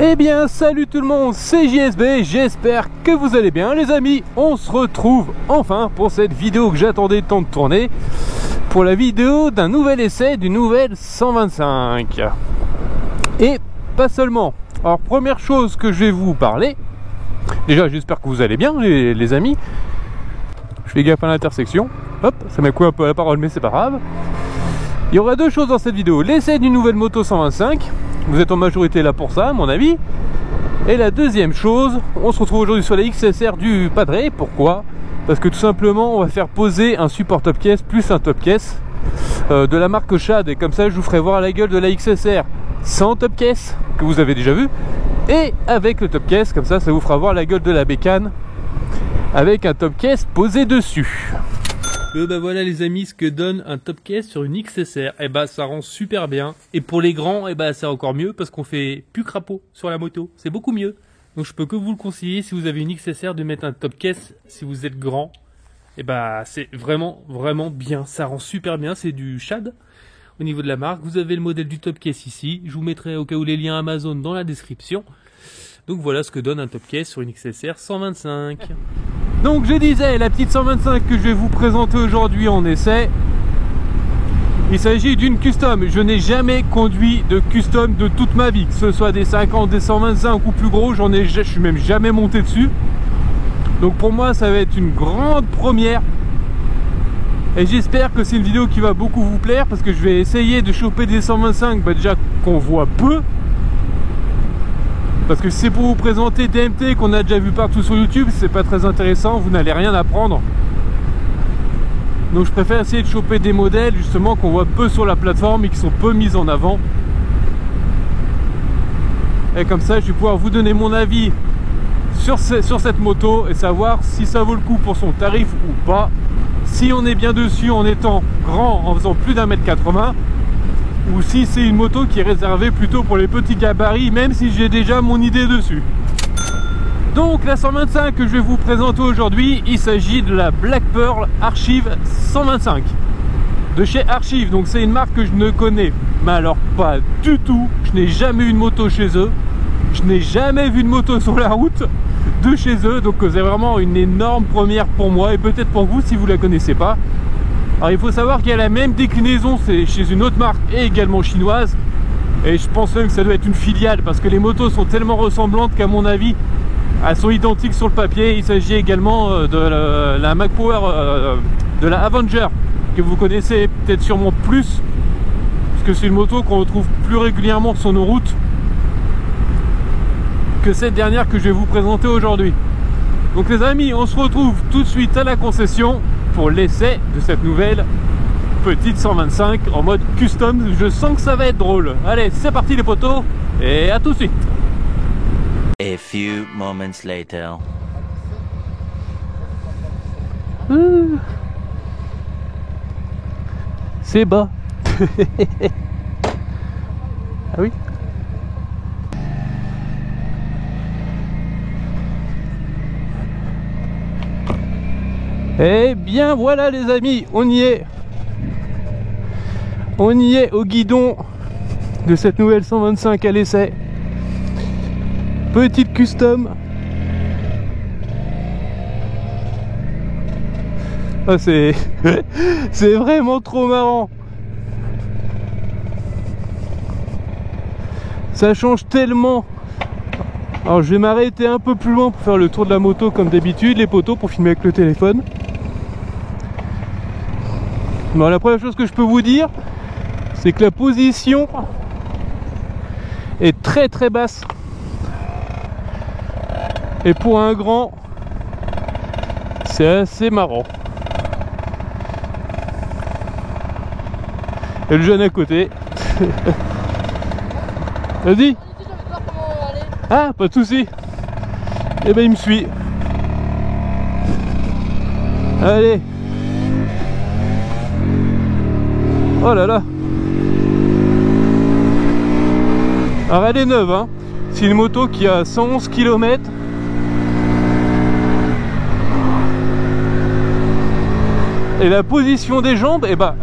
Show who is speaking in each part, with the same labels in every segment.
Speaker 1: Eh bien salut tout le monde, c'est JSB, j'espère que vous allez bien les amis. On se retrouve enfin pour cette vidéo que j'attendais tant de tourner, pour la vidéo d'un nouvel essai d'une nouvelle 125. Et pas seulement. Alors première chose que je vais vous parler, déjà j'espère que vous allez bien les amis. Je fais gaffe à l'intersection, hop, ça m'a coupé un peu la parole mais c'est pas grave. Il y aura deux choses dans cette vidéo, l'essai d'une nouvelle moto 125. Vous êtes en majorité là pour ça, à mon avis. Et la deuxième chose, on se retrouve aujourd'hui sur la XSR du Padre. Pourquoi? Parce que tout simplement, on va faire poser un support top case plus un top case de la marque Shad. Et comme ça, je vous ferai voir la gueule de la XSR sans top case, que vous avez déjà vu, et avec le top case. Comme ça, ça vous fera voir la gueule de la bécane avec un top case posé dessus. Bah voilà les amis, ce que donne un top case sur une XSR. Et bah ça rend super bien. Et pour les grands, et bah c'est encore mieux parce qu'on fait plus crapaud sur la moto. C'est beaucoup mieux. Donc je peux que vous le conseiller si vous avez une XSR de mettre un top case si vous êtes grand. Et bah c'est vraiment bien. Ça rend super bien. C'est du Shad au niveau de la marque. Vous avez le modèle du top case ici. Je vous mettrai au cas où les liens Amazon dans la description. Donc voilà ce que donne un top case sur une XSR 125. Donc je disais, la petite 125 que je vais vous présenter aujourd'hui en essai, il s'agit d'une custom. Je n'ai jamais conduit de custom de toute ma vie, que ce soit des 50, des 125 ou plus gros, je suis même jamais monté dessus. Donc pour moi ça va être une grande première. Et j'espère que c'est une vidéo qui va beaucoup vous plaire, parce que je vais essayer de choper des 125, déjà qu'on voit peu. Parce que si c'est pour vous présenter DMT qu'on a déjà vu partout sur YouTube, c'est pas très intéressant, vous n'allez rien apprendre. Donc je préfère essayer de choper des modèles justement qu'on voit peu sur la plateforme et qui sont peu mis en avant. Et comme ça je vais pouvoir vous donner mon avis sur cette moto et savoir si ça vaut le coup pour son tarif ou pas. Si on est bien dessus en étant grand, en faisant plus d'1m80, ou si c'est une moto qui est réservée plutôt pour les petits gabarits, même si j'ai déjà mon idée dessus. Donc la 125 que je vais vous présenter aujourd'hui, il s'agit de la Black Pearl Archive 125 de chez Archive. Donc c'est une marque que je ne connais mais alors pas du tout. Je n'ai jamais eu une moto chez eux, je n'ai jamais vu de moto sur la route de chez eux, donc c'est vraiment une énorme première pour moi et peut-être pour vous si vous la connaissez pas. Alors il faut savoir qu'il y a la même déclinaison, c'est chez une autre marque et également chinoise. Et je pense même que ça doit être une filiale parce que les motos sont tellement ressemblantes qu'à mon avis, elles sont identiques sur le papier. Il s'agit également de la Mac Power, de la Avenger, que vous connaissez peut-être sûrement plus, parce que c'est une moto qu'on retrouve plus régulièrement sur nos routes que cette dernière que je vais vous présenter aujourd'hui. Donc les amis, on se retrouve tout de suite à la concession pour l'essai de cette nouvelle petite 125 en mode custom. Je sens que ça va être drôle. Allez, c'est parti les potos et à tout de suite.
Speaker 2: A few moments later.
Speaker 1: C'est bas. Ah oui. Eh bien voilà les amis, on y est au guidon de cette nouvelle 125 à l'essai. Petite custom. Ah, c'est vraiment trop marrant. Ça change tellement. Alors je vais m'arrêter un peu plus loin pour faire le tour de la moto comme d'habitude, les poteaux, pour filmer avec le téléphone. Bon, la première chose que je peux vous dire, c'est que la position est très basse. Et pour un grand, c'est assez marrant. Et le jeune à côté. Vas-y. Ah, pas de soucis. Et ben il me suit. Allez. Oh là là. Alors elle est neuve, hein. C'est une moto qui a 111 km. Et la position des jambes, et bah,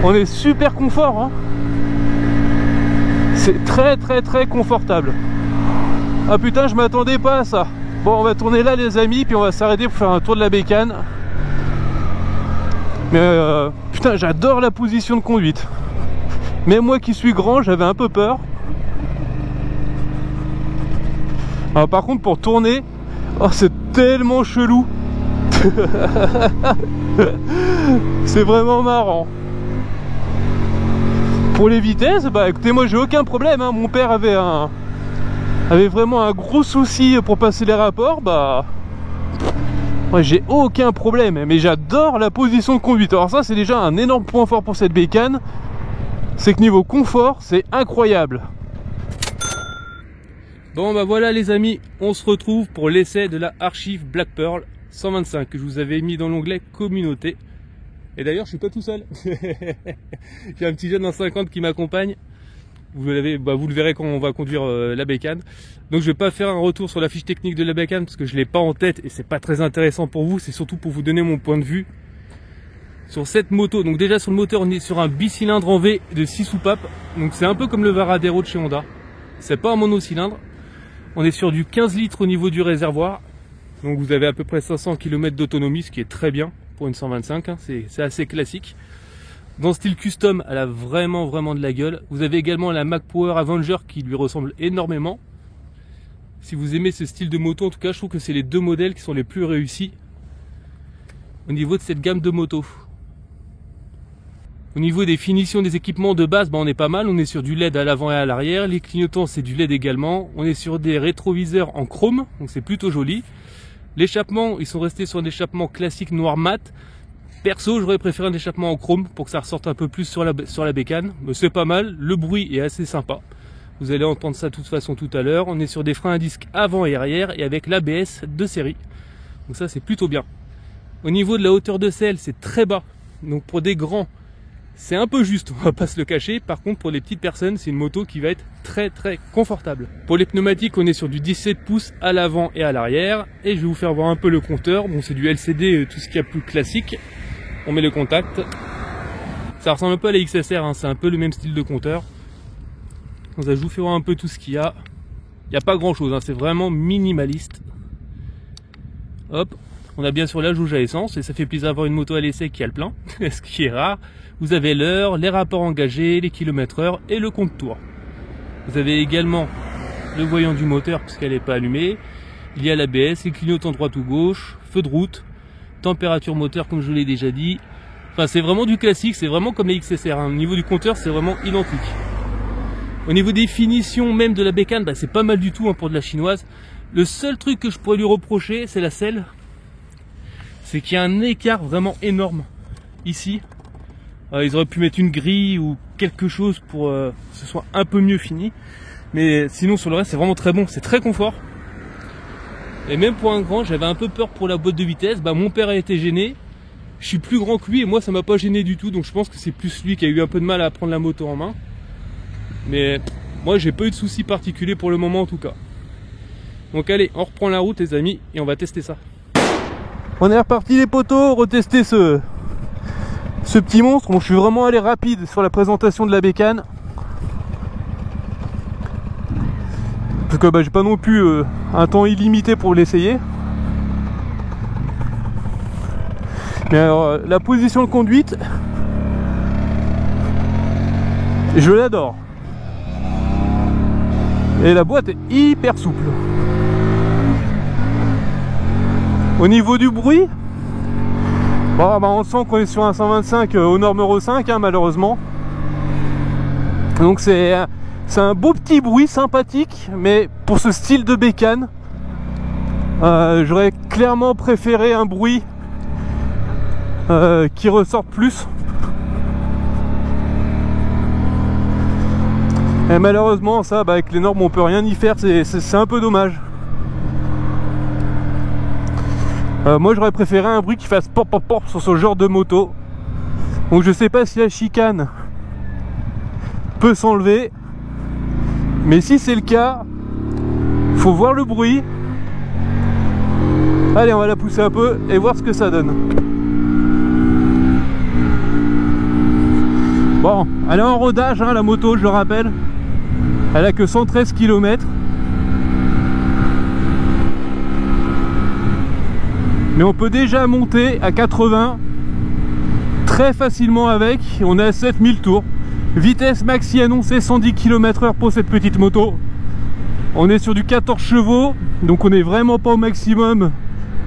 Speaker 1: on est super confort, hein. C'est très confortable. Ah putain, je m'attendais pas à ça. Bon, on va tourner là les amis, puis on va s'arrêter pour faire un tour de la bécane. Mais putain, j'adore la position de conduite. Même moi qui suis grand, j'avais un peu peur. Alors par contre pour tourner, oh, c'est tellement chelou. C'est vraiment marrant. Pour les vitesses, bah écoutez, moi j'ai aucun problème hein. Mon père avait vraiment un gros souci pour passer les rapports, bah moi j'ai aucun problème. Mais j'adore la position de conduite. Alors ça c'est déjà un énorme point fort pour cette bécane, c'est que niveau confort c'est incroyable. Bon bah voilà les amis, on se retrouve pour l'essai de la Archive Black Pearl 125 que je vous avais mis dans l'onglet communauté. Et d'ailleurs je suis pas tout seul. J'ai un petit jeune en 50 qui m'accompagne. Vous le verrez quand on va conduire la bécane. Donc je vais pas faire un retour sur la fiche technique de la bécane parce que je l'ai pas en tête et c'est pas très intéressant pour vous. C'est surtout pour vous donner mon point de vue sur cette moto. Donc déjà sur le moteur on est sur un bicylindre en V de 6 soupapes. Donc c'est un peu comme le Varadero de chez Honda. C'est pas un monocylindre. On est sur du 15 litres au niveau du réservoir. Donc vous avez à peu près 500 km d'autonomie, ce qui est très bien pour une 125, hein. C'est assez classique. Dans style custom, elle a vraiment de la gueule. Vous avez également la Mac Power Avenger qui lui ressemble énormément. Si vous aimez ce style de moto, en tout cas je trouve que c'est les deux modèles qui sont les plus réussis au niveau de cette gamme de motos. Au niveau des finitions des équipements de base, bah on est pas mal. On est sur du LED à l'avant et à l'arrière. Les clignotants, c'est du LED également. On est sur des rétroviseurs en chrome, donc c'est plutôt joli. L'échappement, ils sont restés sur un échappement classique noir mat. Perso, j'aurais préféré un échappement en chrome pour que ça ressorte un peu plus sur la bécane. Mais c'est pas mal. Le bruit est assez sympa. Vous allez entendre ça de toute façon tout à l'heure. On est sur des freins à disque avant et arrière et avec l'ABS de série. Donc ça, c'est plutôt bien. Au niveau de la hauteur de selle, c'est très bas. Donc pour des grands, c'est un peu juste, on va pas se le cacher. Par contre pour les petites personnes, c'est une moto qui va être très confortable. Pour les pneumatiques, on est sur du 17 pouces à l'avant et à l'arrière. Et je vais vous faire voir un peu le compteur. Bon, c'est du LCD, tout ce qu'il y a plus classique. On met le contact. Ça ressemble un peu à la XSR, hein. C'est un peu le même style de compteur. Donc ça, je vous fais voir un peu tout ce qu'il y a. Il n'y a pas grand chose, hein. C'est vraiment minimaliste. Hop. On a bien sûr la jauge à essence et ça fait plaisir d'avoir une moto à l'essai qui a le plein, ce qui est rare. Vous avez l'heure, les rapports engagés, les kilomètres/heure et le compte tour. Vous avez également le voyant du moteur puisqu'elle n'est pas allumée. Il y a l'ABS, les clignotants droite ou gauche, feu de route, température moteur comme je l'ai déjà dit. Enfin c'est vraiment du classique, c'est vraiment comme les XSR, hein. Au niveau du compteur c'est vraiment identique. Au niveau des finitions même de la bécane, bah, c'est pas mal du tout hein, pour de la chinoise. Le seul truc que je pourrais lui reprocher c'est la selle. C'est qu'il y a un écart vraiment énorme ici. Ils auraient pu mettre une grille ou quelque chose pour que ce soit un peu mieux fini. Mais sinon sur le reste c'est vraiment très bon, c'est très confort. Et même pour un grand, j'avais un peu peur pour la boîte de vitesse. Bah, mon père a été gêné. Je suis plus grand que lui et moi ça m'a pas gêné du tout. Donc je pense que c'est plus lui qui a eu un peu de mal à prendre la moto en main. Mais moi j'ai pas eu de soucis particuliers pour le moment en tout cas. Donc allez, on reprend la route les amis et on va tester ça. On est reparti les potos, retester ce petit monstre. Bon, je suis vraiment allé rapide sur la présentation de la bécane. Parce que bah, j'ai pas non plus un temps illimité pour l'essayer. Mais alors, la position de conduite, je l'adore. Et la boîte est hyper souple. Au niveau du bruit, bon, bah on sent qu'on est sur un 125 aux normes Euro 5 hein, malheureusement. Donc c'est un beau petit bruit sympathique, mais pour ce style de bécane, j'aurais clairement préféré un bruit qui ressorte plus. Et malheureusement ça, bah, avec les normes on peut rien y faire, c'est un peu dommage. Moi j'aurais préféré un bruit qui fasse pop pop pop sur ce genre de moto. Donc je sais pas si la chicane peut s'enlever, mais si c'est le cas, faut voir le bruit. Allez, on va la pousser un peu et voir ce que ça donne. Bon, elle est en rodage hein, la moto, je le rappelle. Elle a que 113 km. Mais on peut déjà monter à 80 très facilement avec. On est à 7000 tours. Vitesse maxi annoncée 110 km/h pour cette petite moto. On est sur du 14 chevaux, donc on n'est vraiment pas au maximum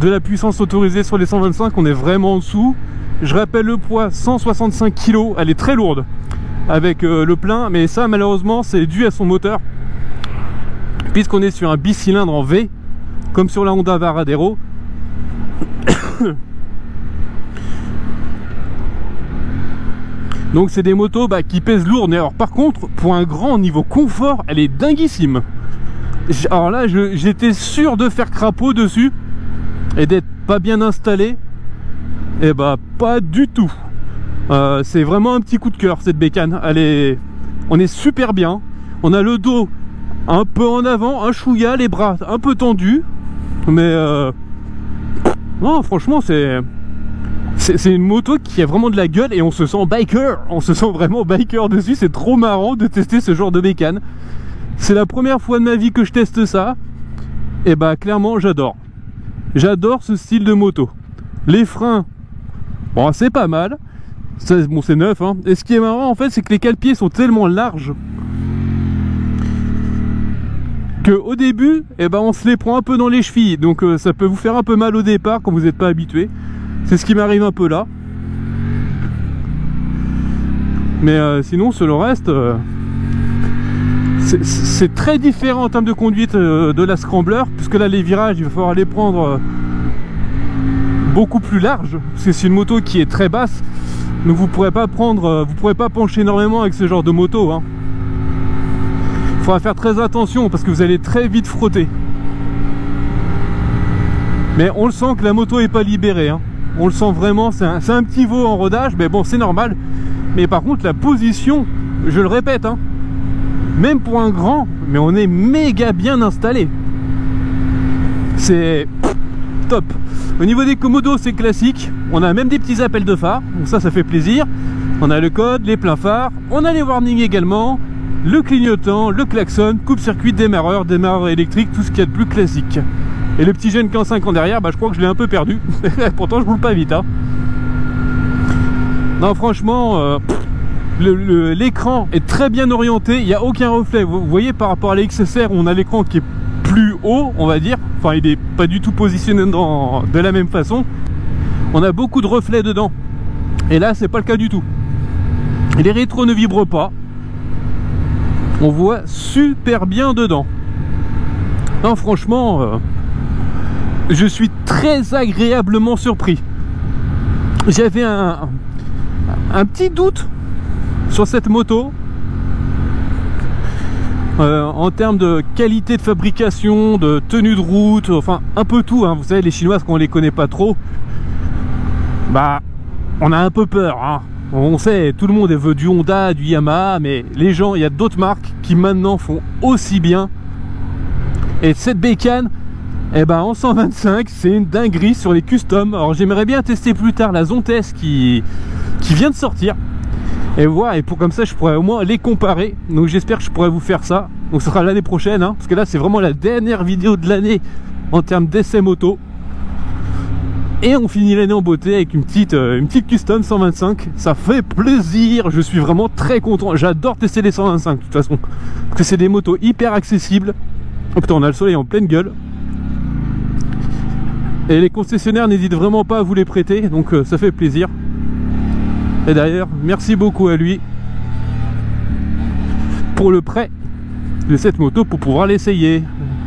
Speaker 1: de la puissance autorisée sur les 125, on est vraiment en dessous. Je rappelle le poids, 165 kg, elle est très lourde avec le plein, mais ça malheureusement c'est dû à son moteur, puisqu'on est sur un bicylindre en V, comme sur la Honda Varadero. Donc c'est des motos qui pèsent lourd, mais alors par contre pour un grand niveau confort elle est dinguissime. Alors là j'étais sûr de faire crapaud dessus et d'être pas bien installé, et pas du tout. C'est vraiment un petit coup de cœur cette bécane. On est super bien, on a le dos un peu en avant, un chouïa, les bras un peu tendus, mais non franchement c'est une moto qui a vraiment de la gueule et on se sent biker, on se sent vraiment biker dessus. C'est trop marrant de tester ce genre de bécane. C'est la première fois de ma vie que je teste ça, et clairement j'adore ce style de moto. Les freins, bon c'est pas mal, bon c'est neuf hein. Et ce qui est marrant en fait c'est que les cale-pieds sont tellement larges que au début on se les prend un peu dans les chevilles, donc ça peut vous faire un peu mal au départ quand vous n'êtes pas habitué. C'est ce qui m'arrive un peu là. Mais sinon sur le reste c'est très différent en termes de conduite de la Scrambler, puisque là les virages il va falloir les prendre beaucoup plus larges, parce que c'est une moto qui est très basse, donc vous pourrez pas pencher énormément avec ce genre de moto hein. Il faudra faire très attention parce que vous allez très vite frotter. Mais on le sent que la moto est pas libérée hein. On le sent vraiment, c'est un petit veau en rodage, mais bon c'est normal. Mais par contre la position, je le répète hein, même pour un grand, mais on est méga bien installé. C'est top. Au niveau des commodos c'est classique. On a même des petits appels de phare, donc ça fait plaisir. On a le code, les pleins phares, on a les warnings également, le clignotant, le klaxon, coupe-circuit, démarreur électrique, tout ce qu'il y a de plus classique. Et le petit jeune qui est en 5 ans derrière, je crois que je l'ai un peu perdu. Pourtant je roule pas vite hein. Non franchement l'écran est très bien orienté, il n'y a aucun reflet. Vous voyez par rapport à la XSR où on a l'écran qui est plus haut on va dire, enfin il n'est pas du tout positionné de la même façon. On a beaucoup de reflets dedans et là c'est pas le cas du tout. Les rétros ne vibrent pas, on voit super bien dedans. Non franchement je suis très agréablement surpris. J'avais un petit doute sur cette moto en termes de qualité de fabrication, de tenue de route, enfin un peu tout hein. Vous savez les Chinoises quand on les connaît pas trop, on a un peu peur hein. On sait, tout le monde veut du Honda, du Yamaha, mais les gens, il y a d'autres marques qui maintenant font aussi bien. Et cette bécane en 125 c'est une dinguerie sur les customs. Alors j'aimerais bien tester plus tard la Zontes qui vient de sortir, et voilà, et pour comme ça je pourrais au moins les comparer. Donc j'espère que je pourrai vous faire ça, donc ce sera l'année prochaine hein, parce que là c'est vraiment la dernière vidéo de l'année en termes d'essai moto. Et on finit l'année en beauté avec une petite custom 125. Ça fait plaisir, je suis vraiment très content. J'adore tester les 125 de toute façon, parce que c'est des motos hyper accessibles. Oh putain, on a le soleil en pleine gueule. Et les concessionnaires n'hésitent vraiment pas à vous les prêter, donc ça fait plaisir. Et d'ailleurs, merci beaucoup à lui pour le prêt de cette moto pour pouvoir l'essayer. De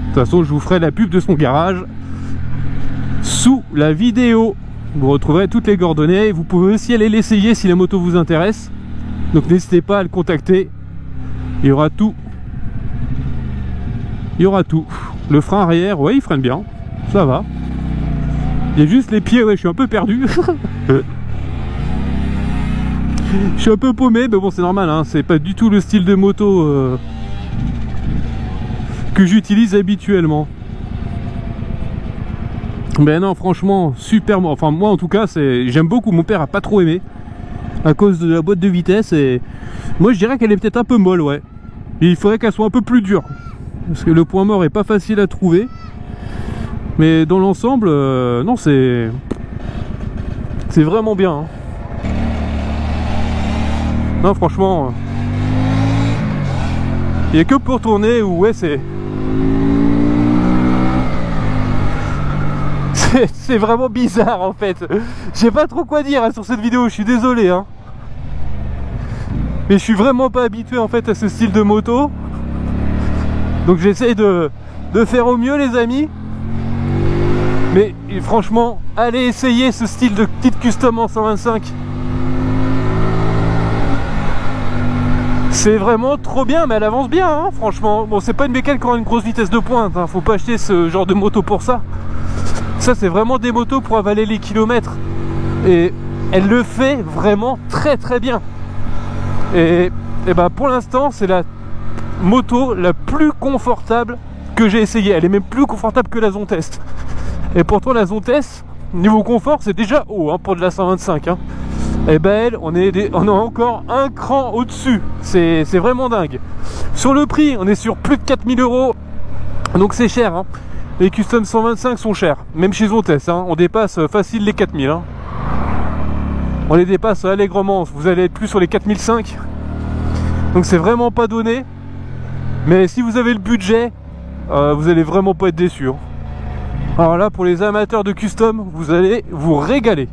Speaker 1: toute façon, je vous ferai la pub de son garage sous la vidéo. Vous retrouverez toutes les coordonnées. Vous pouvez aussi aller l'essayer si la moto vous intéresse. Donc n'hésitez pas à le contacter. Il y aura tout. Il y aura tout. Le frein arrière, ouais, il freine bien. Ça va. Il y a juste les pieds, ouais, je suis un peu perdu. Je suis un peu paumé, mais bon, c'est normal, hein. C'est pas du tout le style de moto que j'utilise habituellement. Mais non, franchement, super. Enfin, moi en tout cas, j'aime beaucoup. Mon père a pas trop aimé à cause de la boîte de vitesse. Et moi, je dirais qu'elle est peut-être un peu molle, ouais. Et il faudrait qu'elle soit un peu plus dure. Parce que le point mort est pas facile à trouver. Mais dans l'ensemble, non, c'est vraiment bien. Hein. Non, franchement, il n'y a que pour tourner où ouais, c'est vraiment bizarre en fait. Je sais pas trop quoi dire hein, sur cette vidéo, je suis désolé. Hein. Mais je suis vraiment pas habitué en fait à ce style de moto. Donc j'essaie de faire au mieux les amis. Mais franchement, allez essayer ce style de petite custom en 125. C'est vraiment trop bien, mais elle avance bien, hein, franchement. Bon, c'est pas une bécane qui aura une grosse vitesse de pointe, hein. Faut pas acheter ce genre de moto pour ça. Ça, c'est vraiment des motos pour avaler les kilomètres. Et elle le fait vraiment très très bien. Et ben pour l'instant, c'est la moto la plus confortable que j'ai essayé. Elle est même plus confortable que la Zontest. Et pourtant la Zontest, niveau confort, c'est déjà haut hein, pour de la 125 hein. Et ben elle, on est encore un cran au-dessus. C'est vraiment dingue. Sur le prix, on est sur plus de 4000 €. Donc c'est cher hein. Les custom 125 sont chers. Même chez Zontest hein, on dépasse facile les 4000 hein. On les dépasse allègrement. Vous allez être plus sur les 4005. Donc c'est vraiment pas donné. Mais si vous avez le budget, vous allez vraiment pas être déçus hein. Alors là, pour les amateurs de custom, vous allez vous régaler.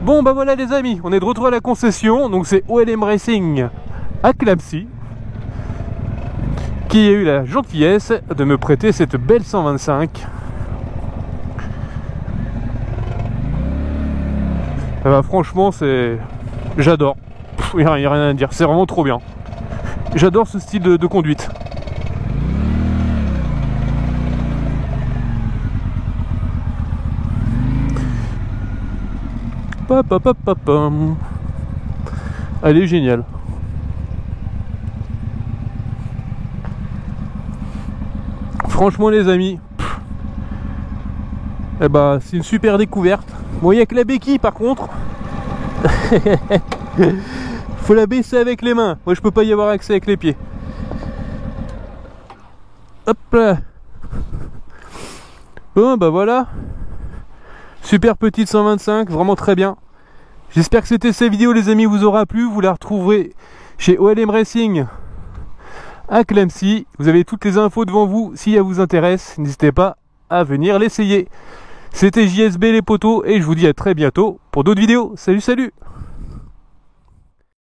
Speaker 1: Bon, bah voilà les amis, on est de retour à la concession. Donc c'est OLM Racing à Clamecy qui a eu la gentillesse de me prêter cette belle 125. Bah, franchement, j'adore. Il n'y a rien à dire, c'est vraiment trop bien. J'adore ce style de conduite. Elle est géniale. Franchement les amis, eh ben, c'est une super découverte. Bon, il n'y a que la béquille par contre. Faut la baisser avec les mains. Moi je peux pas y avoir accès avec les pieds. Hop là. Bon bah voilà. Super petite 125, vraiment très bien. J'espère que cette vidéo les amis vous aura plu. Vous la retrouverez chez OLM Racing à Clamecy. Vous avez toutes les infos devant vous. Si elle vous intéresse, n'hésitez pas à venir l'essayer. C'était JSB les potos et je vous dis à très bientôt pour d'autres vidéos. Salut salut.